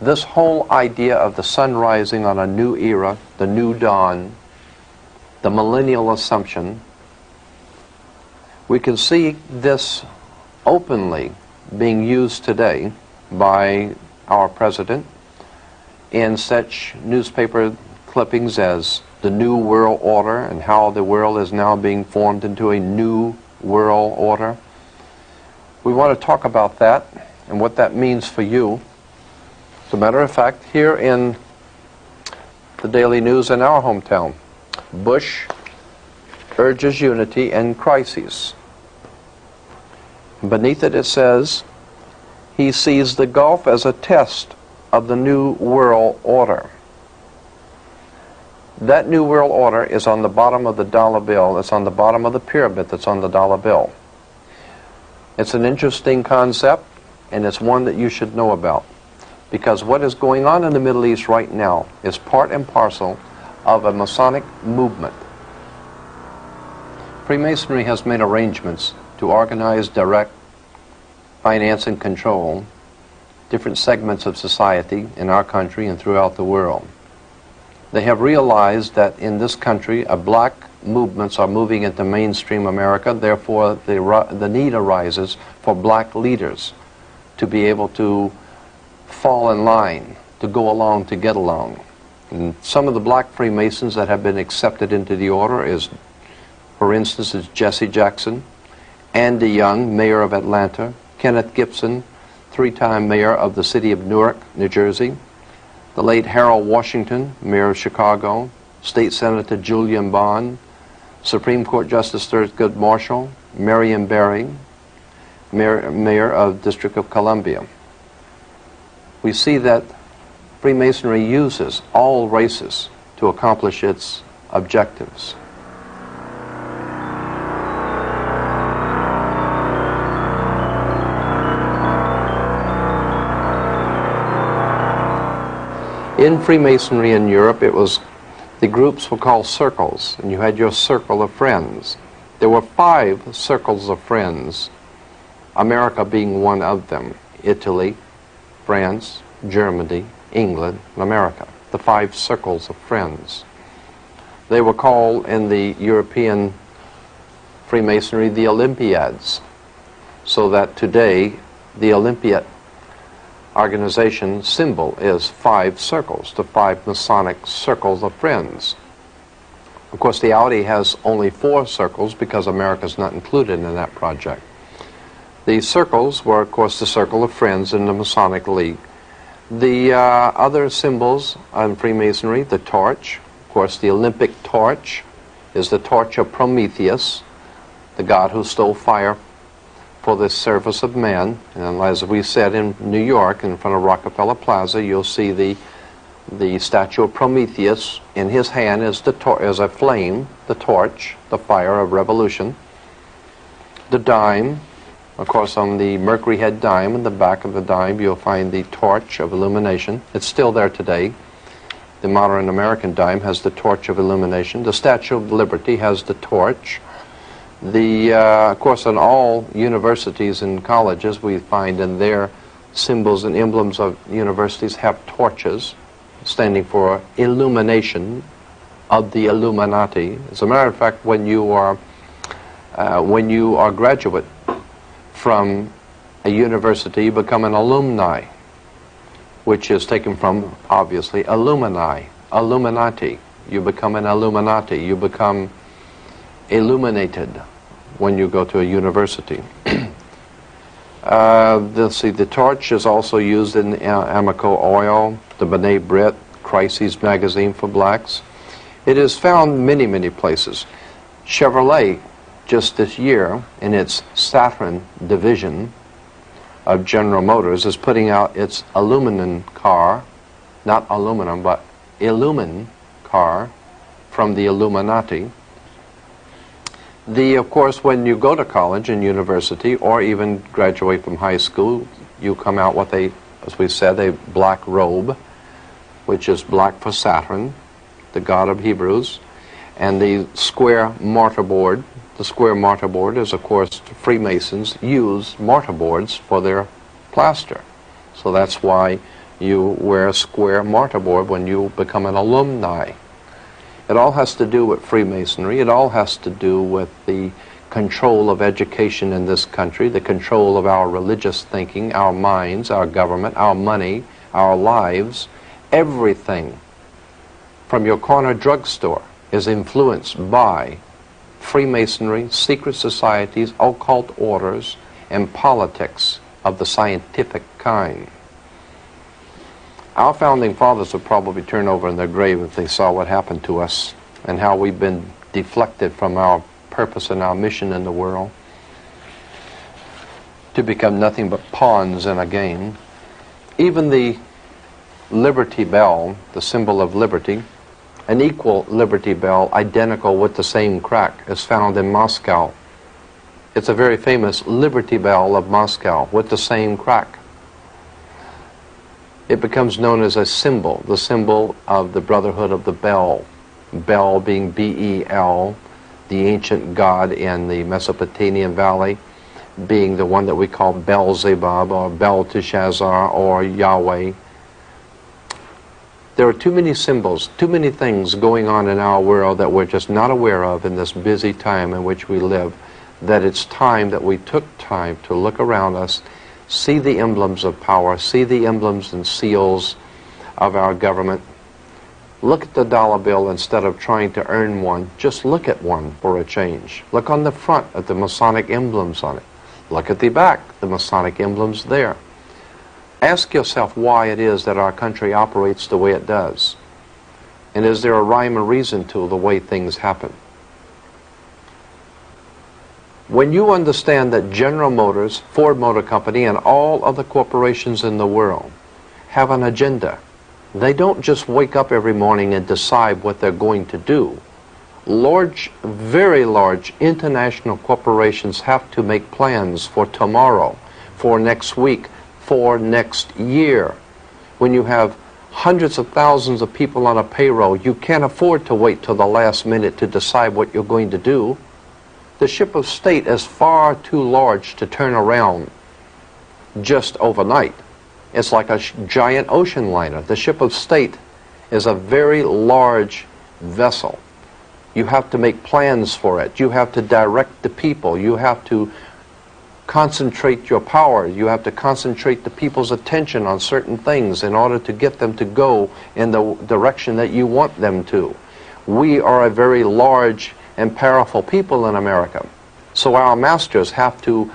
This whole idea of the sun rising on a new era, the new dawn, the millennial assumption, we can see this openly being used today by our president in such newspaper clippings as the New World Order and how the world is now being formed into a new world order. We want to talk about that and what that means for you. As a matter of fact, here in the Daily News in our hometown, Bush urges unity and crises. Beneath it, it says, he sees the Gulf as a test of the New World Order. That New World Order is on the bottom of the dollar bill. It's on the bottom of the pyramid that's on the dollar bill. It's an interesting concept, and it's one that you should know about. Because what is going on in the Middle East right now is part and parcel of a Masonic movement. Freemasonry has made arrangements to organize, direct, finance, and control different segments of society in our country and throughout the world. They have realized that in this country, black movements are moving into mainstream America. Therefore, the need arises for black leaders to be able to fall in line, to go along, to get along. And some of the black Freemasons that have been accepted into the order is, for instance, is Jesse Jackson, Andy Young, mayor of Atlanta, Kenneth Gibson, 3-time mayor of the city of Newark, New Jersey, the late Harold Washington, mayor of Chicago, State Senator Julian Bond, Supreme Court Justice Thurgood Marshall, Marion Barry, mayor of District of Columbia. We see that Freemasonry uses all races to accomplish its objectives. In Freemasonry in Europe, the groups were called circles, and you had your circle of friends. There were 5 circles of friends, America being one of them, Italy, France, Germany, England, and America, the 5 circles of friends. They were called in the European Freemasonry the Olympiads, so that today the Olympiad organization symbol is 5 circles, the 5 Masonic circles of friends. Of course, the Audi has only 4 circles because America's not included in that project. The circles were, of course, the circle of friends in the Masonic League. The other symbols in Freemasonry, the torch, of course, the Olympic torch is the torch of Prometheus, the god who stole fire for the service of man. And as we said in New York, in front of Rockefeller Plaza, you'll see the statue of Prometheus. In his hand is a flame, the torch, the fire of revolution. The dime, of course, on the Mercury head dime, in the back of the dime, you'll find the torch of illumination. It's still there today. The modern American dime has the torch of illumination. The Statue of Liberty has the torch. Of course, in all universities and colleges, we find in their symbols and emblems of universities have torches, standing for illumination of the Illuminati. As a matter of fact, when you are graduate from a university, you become an alumni, which is taken from, obviously, Illumini, Illuminati. You become an Illuminati. You become illuminated when you go to a university. Let's see, the torch is also used in Amoco oil, the B'nai Brit, Crises magazine for blacks. It is found many, many places. Chevrolet, just this year, in its Saturn division of General Motors, is putting out its aluminum car, not aluminum, but Illumin car from the Illuminati. Of course, when you go to college and university, or even graduate from high school, you come out with as we said, a black robe, which is black for Saturn, the god of Hebrews, and the square mortarboard. The square mortarboard is, of course, Freemasons use mortarboards for their plaster. So that's why you wear a square mortarboard when you become an alumni. It all has to do with Freemasonry. It all has to do with the control of education in this country, the control of our religious thinking, our minds, our government, our money, our lives. Everything from your corner drugstore is influenced by Freemasonry, secret societies, occult orders, and politics of the scientific kind. Our founding fathers would probably turn over in their grave if they saw what happened to us and how we've been deflected from our purpose and our mission in the world to become nothing but pawns in a game. Even the Liberty Bell, the symbol of liberty, an equal Liberty Bell, identical with the same crack, is found in Moscow. It's a very famous Liberty Bell of Moscow with the same crack. It becomes known as a symbol, the symbol of the Brotherhood of the Bell. Bel being B-E-L, the ancient god in the Mesopotamian Valley, being the one that we call Beelzebub or Belteshazzar or Yahweh. There are too many symbols, too many things going on in our world that we're just not aware of in this busy time in which we live, that it's time that we took time to look around us, see the emblems of power, see the emblems and seals of our government. Look at the dollar bill instead of trying to earn one. Just look at one for a change. Look on the front at the Masonic emblems on it. Look at the back, the Masonic emblems there. Ask yourself why it is that our country operates the way it does. And is there a rhyme or reason to the way things happen? When you understand that General Motors, Ford Motor Company, and all other corporations in the world have an agenda, they don't just wake up every morning and decide what they're going to do. Large, very large international corporations have to make plans for tomorrow, for next week, for next year. When you have hundreds of thousands of people on a payroll, you can't afford to wait till the last minute to decide what you're going to do. The ship of state is far too large to turn around just overnight. It's like a giant ocean liner. The ship of state is a very large vessel. You have to make plans for it. You have to direct the people. You have to concentrate your power. You have to concentrate the people's attention on certain things in order to get them to go in the direction that you want them to. We are a very large and powerful people in America. So our masters have to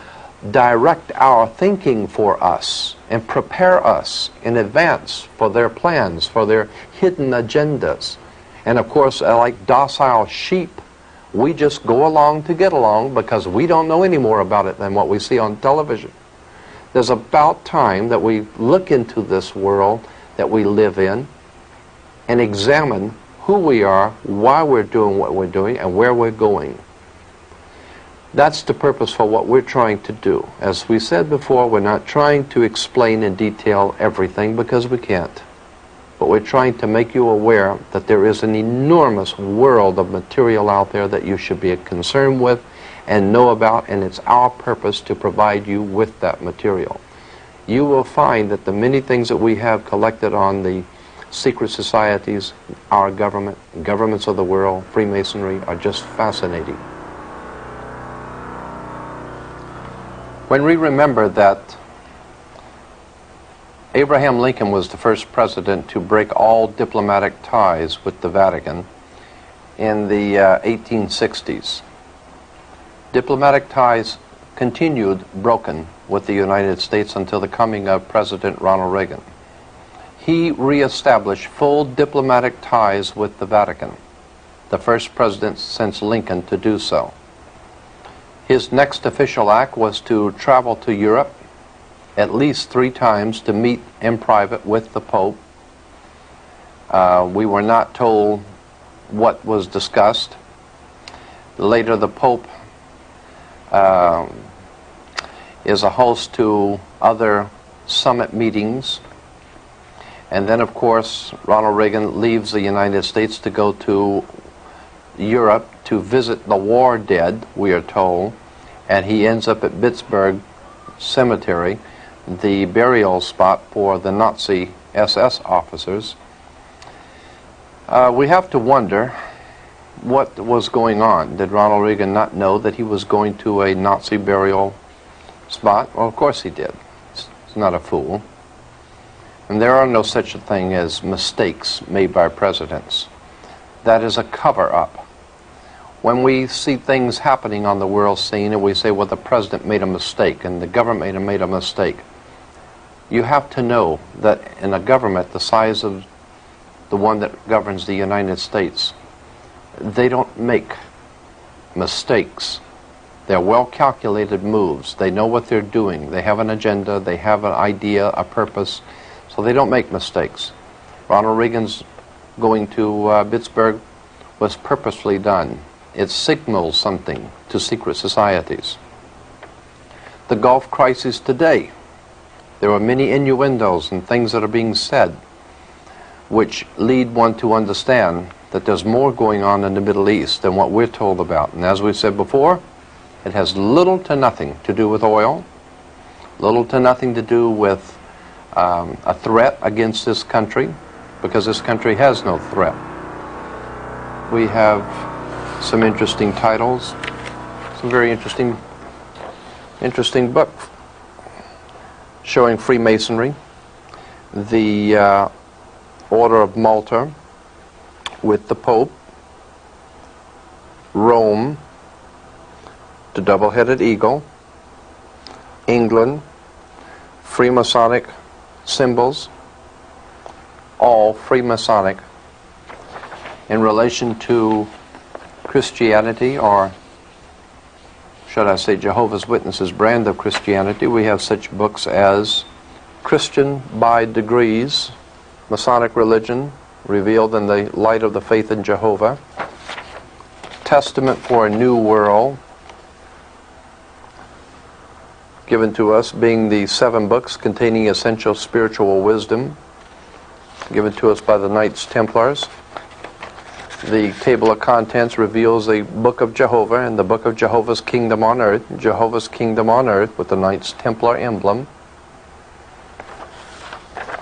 direct our thinking for us and prepare us in advance for their plans, for their hidden agendas. And of course, like docile sheep, we just go along to get along because we don't know any more about it than what we see on television. There's about time that we look into this world that we live in and examine who we are, why we're doing what we're doing, and where we're going. That's the purpose for what we're trying to do. As we said before, we're not trying to explain in detail everything because we can't. But we're trying to make you aware that there is an enormous world of material out there that you should be concerned with and know about, and it's our purpose to provide you with that material. You will find that the many things that we have collected on the secret societies, our government, governments of the world, Freemasonry, are just fascinating. When we remember that Abraham Lincoln was the first president to break all diplomatic ties with the Vatican in the 1860s, diplomatic ties continued broken with the United States until the coming of President Ronald Reagan. He reestablished full diplomatic ties with the Vatican, the first president since Lincoln to do so. His next official act was to travel to Europe at least 3 times to meet in private with the Pope. We were not told what was discussed. Later, the Pope is a host to other summit meetings. And then, of course, Ronald Reagan leaves the United States to go to Europe to visit the war dead, we are told, and he ends up at Pittsburgh Cemetery, the burial spot for the Nazi SS officers. We have to wonder what was going on. Did Ronald Reagan not know that he was going to a Nazi burial spot? Well, of course he did. He's not a fool. And there are no such a thing as mistakes made by presidents. That is a cover-up. When we see things happening on the world scene and we say, well, the president made a mistake and the government made a mistake, you have to know that in a government the size of the one that governs the United States, they don't make mistakes. They're well-calculated moves. They know what they're doing. They have an agenda. They have an idea, a purpose. So they don't make mistakes. Ronald Reagan's going to Pittsburgh was purposely done. It signals something to secret societies. The Gulf crisis today, there are many innuendos and things that are being said which lead one to understand that there's more going on in the Middle East than what we're told about. And as we said before, it has little to nothing to do with oil, little to nothing to do with a threat against this country, because this country has no threat. We have some interesting titles, some very interesting books showing Freemasonry, the Order of Malta with the Pope, Rome, the Double-Headed Eagle, England, Freemasonic symbols, all Freemasonic in relation to Christianity, or should I say Jehovah's Witnesses' brand of Christianity. We have such books as Christian by Degrees, Masonic Religion Revealed in the Light of the Faith in Jehovah, Testament for a New World, given to us being the 7 books containing essential spiritual wisdom, given to us by the Knights Templars. The table of contents reveals the Book of Jehovah and the Book of Jehovah's Kingdom on Earth, Jehovah's Kingdom on Earth with the Knights Templar emblem.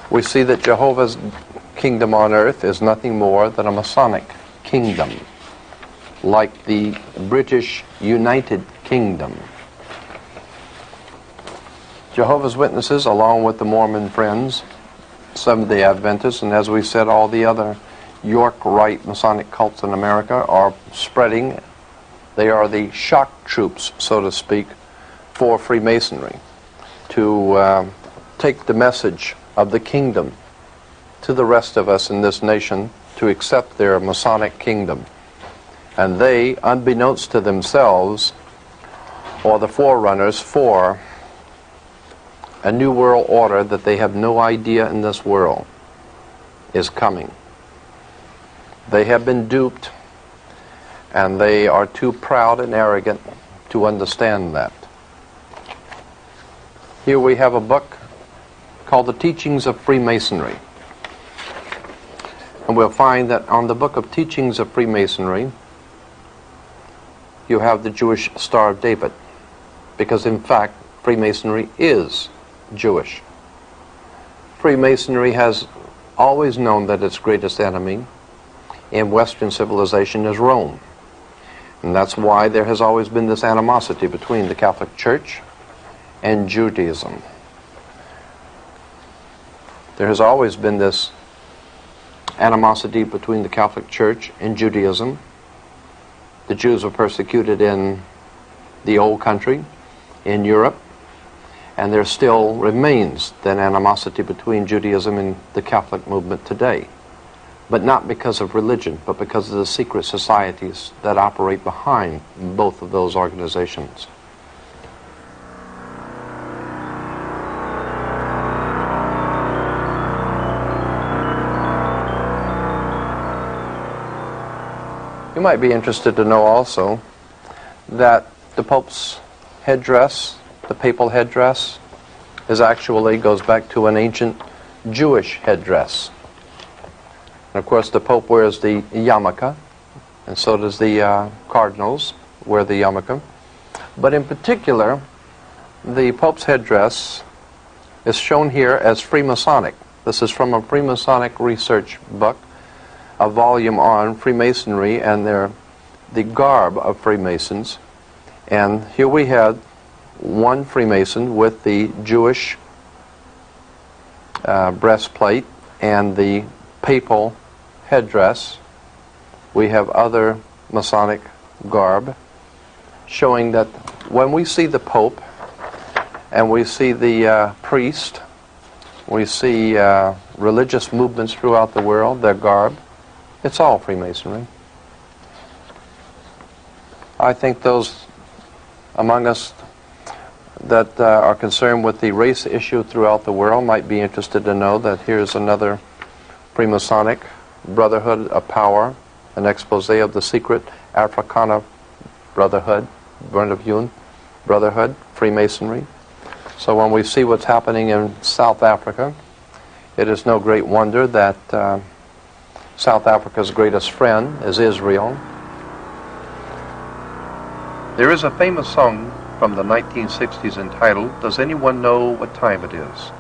We see that Jehovah's Kingdom on Earth is nothing more than a Masonic kingdom, like the British United Kingdom. Jehovah's Witnesses, along with the Mormon Friends, Seventh-day Adventists, and as we said, all the other York Rite Masonic cults in America are spreading. They are the shock troops, so to speak, for Freemasonry to take the message of the kingdom to the rest of us in this nation to accept their Masonic kingdom. And they, unbeknownst to themselves, are the forerunners for a new world order that they have no idea in this world is coming. They have been duped, and they are too proud and arrogant to understand that. Here we have a book called The Teachings of Freemasonry. And we'll find that on the book of Teachings of Freemasonry, you have the Jewish Star of David, because in fact, Freemasonry is Jewish. Freemasonry has always known that its greatest enemy in Western civilization is Rome. And that's why there has always been this animosity between the Catholic Church and Judaism. There has always been this animosity between the Catholic Church and Judaism. The Jews were persecuted in the old country, in Europe, and there still remains that animosity between Judaism and the Catholic movement today. But not because of religion, but because of the secret societies that operate behind both of those organizations. You might be interested to know also that the Pope's headdress, the papal headdress, goes back to an ancient Jewish headdress. And of course the Pope wears the yarmulke, and so does the cardinals wear the yarmulke. But in particular, the Pope's headdress is shown here as Freemasonic. This is from a Freemasonic research book, a volume on Freemasonry and the garb of Freemasons. And here we had one Freemason with the Jewish breastplate and the papal headdress. We have other Masonic garb showing that when we see the Pope and we see the priest, we see religious movements throughout the world, their garb, it's all Freemasonry. I think those among us that are concerned with the race issue throughout the world might be interested to know that here's another Freemasonic Brotherhood of Power, an expose of the secret Africana Brotherhood, Brotherhood, Freemasonry. So when we see what's happening in South Africa, it is no great wonder that South Africa's greatest friend is Israel. There is a famous song from the 1960s entitled, "Does Anyone Know What Time It Is?"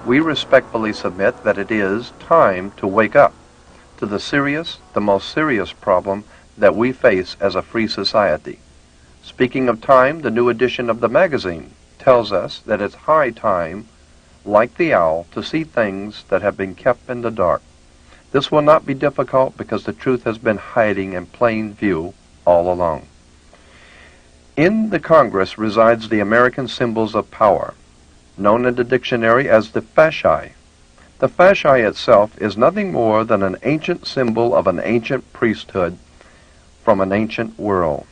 We respectfully submit that it is time to wake up to the most serious problem that we face as a free society. Speaking of time, the new edition of the magazine tells us that it's high time, like the owl, to see things that have been kept in the dark. This will not be difficult because the truth has been hiding in plain view all along. In the Congress resides the American symbols of power, known in the dictionary as the fasci. The fasci itself is nothing more than an ancient symbol of an ancient priesthood from an ancient world.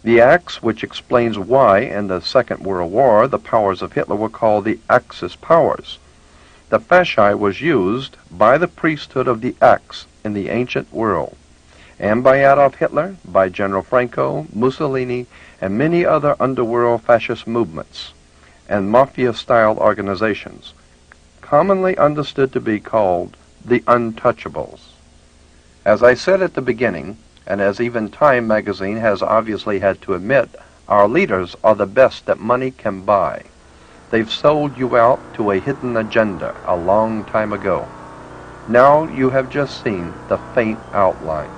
The axe, which explains why in the Second World War the powers of Hitler were called the Axis powers. The fasci was used by the priesthood of the axe in the ancient world, and by Adolf Hitler, by General Franco, Mussolini, and many other underworld fascist movements and mafia-style organizations, commonly understood to be called the Untouchables. As I said at the beginning, and as even Time magazine has obviously had to admit, our leaders are the best that money can buy. They've sold you out to a hidden agenda a long time ago. Now you have just seen the faint outline.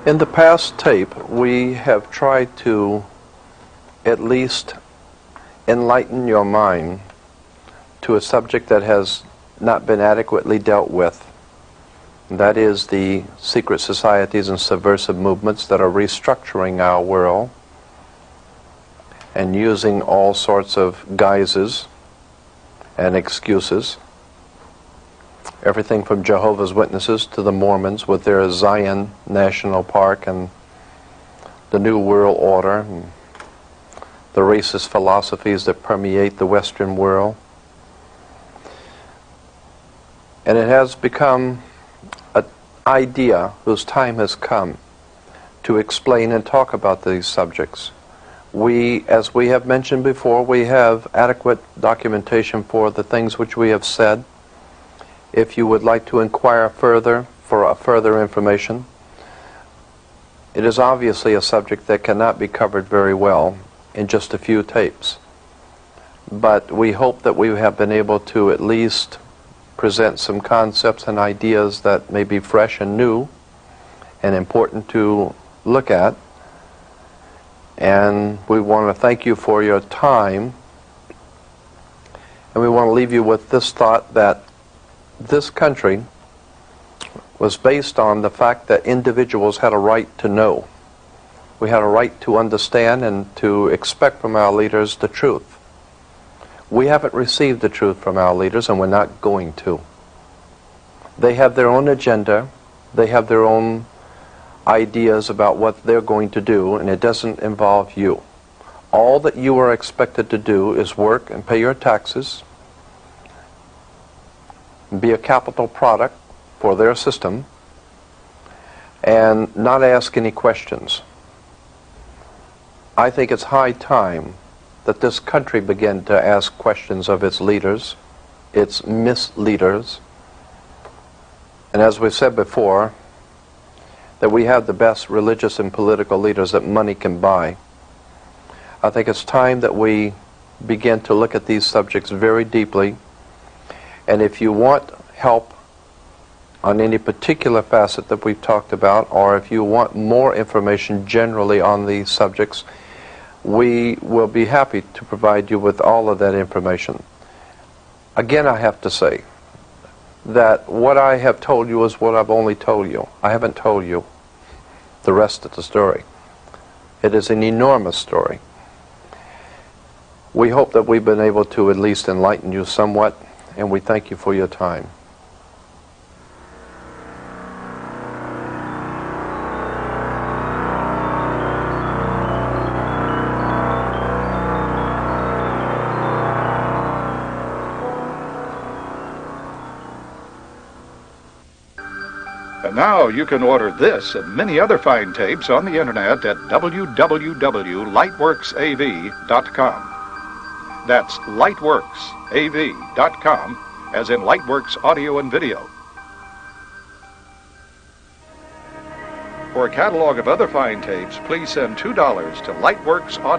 In the past tape, we have tried to at least enlighten your mind to a subject that has not been adequately dealt with. That is the secret societies and subversive movements that are restructuring our world and using all sorts of guises and excuses. Everything from Jehovah's Witnesses to the Mormons with their Zion National Park and the New World Order and the racist philosophies that permeate the Western world. And it has become an idea whose time has come to explain and talk about these subjects. As we have mentioned before, we have adequate documentation for the things which we have said. If you would like to inquire further for further information, it is obviously a subject that cannot be covered very well in just a few tapes. But we hope that we have been able to at least present some concepts and ideas that may be fresh and new and important to look at And we want to thank you for your time. And we want to leave you with this thought that this country was based on the fact that individuals had a right to know. We had a right to understand and to expect from our leaders the truth. We haven't received the truth from our leaders, and we're not going to. They have their own agenda. They have their own ideas about what they're going to do, and it doesn't involve you. All that you are expected to do is work and pay your taxes, be a capital product for their system, and not ask any questions. I think it's high time that this country begin to ask questions of its leaders, its misleaders, and as we said before, that we have the best religious and political leaders that money can buy. I think it's time that we begin to look at these subjects very deeply, and if you want help on any particular facet that we've talked about, or if you want more information generally on these subjects, we will be happy to provide you with all of that information. Again, I have to say that what I have told you is what I've only told you. I haven't told you the rest of the story. It is an enormous story. We hope that we've been able to at least enlighten you somewhat, and we thank you for your time. And now you can order this and many other fine tapes on the internet at www.lightworksav.com. That's lightworksav.com, as in Lightworks Audio and Video. For a catalog of other fine tapes, please send $2 to Lightworks Audio.